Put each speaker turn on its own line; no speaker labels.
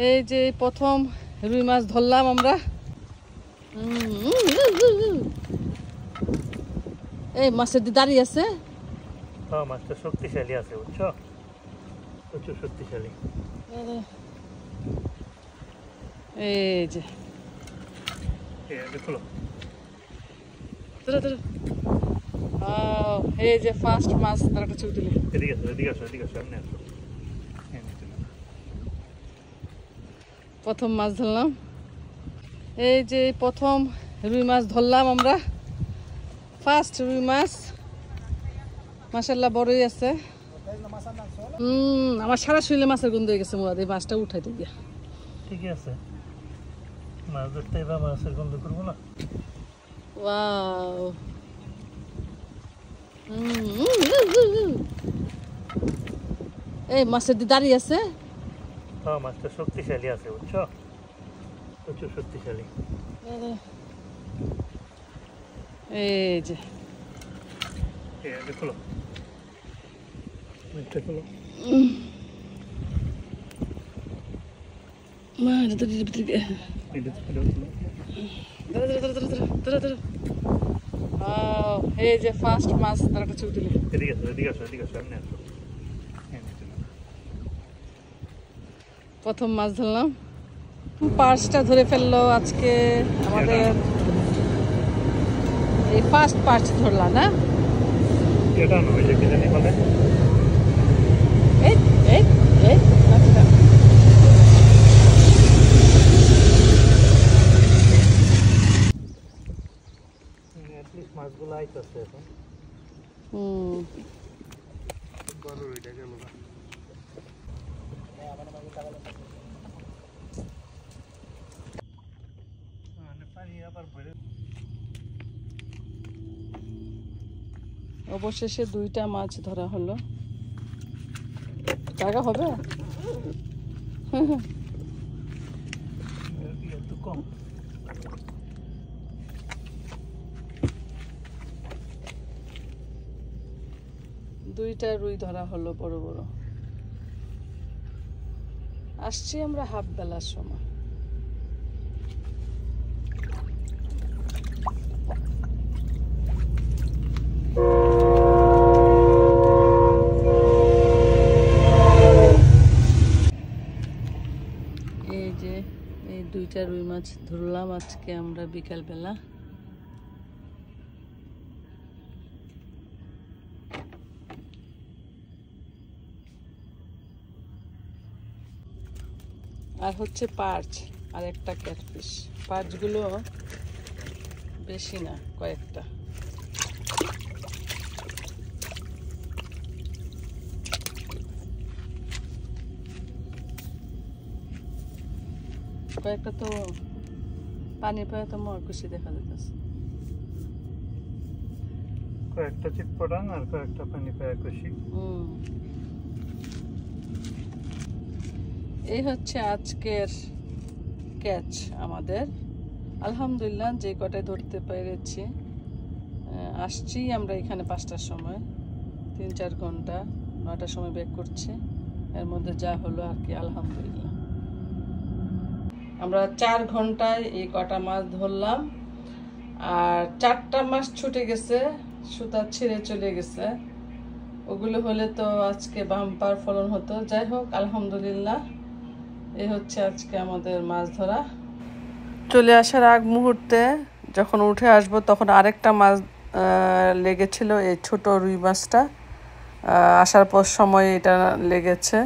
এই যে প্রথম রুই মাছ ধরলাম আমরা। এই মাছের দাঁড়িয়ে আছে।
হ্যাঁ, মাছটা শক্তিশালী আছে, বুঝছো, প্রচুর শক্তিশালী।
এই যে
দেখো,
এই যে ফার্স্ট মাছ তার একটা ছবি তুলি।
এদিকে আসো, এদিকে আসো, এদিকে আসো, সামনে আসো।
প্রথম মাছ ধরলাম। এই যে প্রথম রুই মাছ ধরলাম আমরা, ফার্স্ট রুই মাছ। মাশাআল্লাহ বড়ই আছে। আমার সারা শরীরে মাছের গন্ধ হয়ে গেছে। মুরাদ এই মাছটা উঠাইতে গিয়া।
ঠিকই আছে, মাছ ধরতে এবার মাছের গন্ধ করবো না।
ওয়াও, এই মাছের দাঁড়িয়ে আছে।
হ্যাঁ, মাছটা শক্তিশালী আছে, বুঝছো, প্রচুর শক্তিশালী।
এই যে
দেখো,
এই যে ফার্স্ট মাছ তার একটা ছবি তুলি।
এদিকে আসো, এদিকে আসো, এদিকে আসো, সামনে আসো।
প্রথম মাছ ধরলাম, পার্সটা ধরে ফেললো আজকে আমাদের। এই ফার্স্ট পার্স ধরলাম না,
এটা নয় যে কি জানি বলে।
এই এই এই আচ্ছা,
মাছগুলো আইতেছে এখন। বড় রুইটা গেল না।
অবশেষে দুইটা মাছ ধরা হলো। জায়গা হবে
কম।
দুইটা রুই ধরা হলো বড় বড়। আসছি আমরা হাফ বেলার সময়। এই যে এই দুইটা রুই মাছ ধরলাম আজকে আমরা বিকাল বেলা। আর হচ্ছে পার্চ আর একটা ক্যাটফিশ। পার্চগুলো বেশি না, কয়েকটা। কয়েকটা তো পানি পায়ে তো মরকুশি দেখা যাচ্ছে।
কয়েকটা চিটপটাং আর কয়েকটা পানি পায়া খুশি।
এই হচ্ছে আজকের ক্যাচ আমাদের। আলহামদুলিল্লাহ যে কটায় ধরতে পেরেছি। আসছি আমরা এখানে 5টার সময়, 3-4 ঘন্টা, 9টার সময় ব্যাক করছি। এর মধ্যে যা হলো আর কি, আলহামদুলিল্লাহ। আমরা 4 ঘন্টায় এই কটা মাছ ধরলাম। আর 4টা মাছ ছুটে গেছে, সুতা ছিঁড়ে চলে গেছে। ওগুলো হলে তো আজকে বাম্পার ফলন হতো। যাই হোক, আলহামদুলিল্লাহ। এই হচ্ছে আজকে আমাদের মাছ ধরা। চলে আসার আগ মুহূর্তে যখন উঠে আসব তখন আরেকটা মাছ লেগেছিল, এই ছোট রুই মাছটা। আসার পর সময় এটা লেগেছে।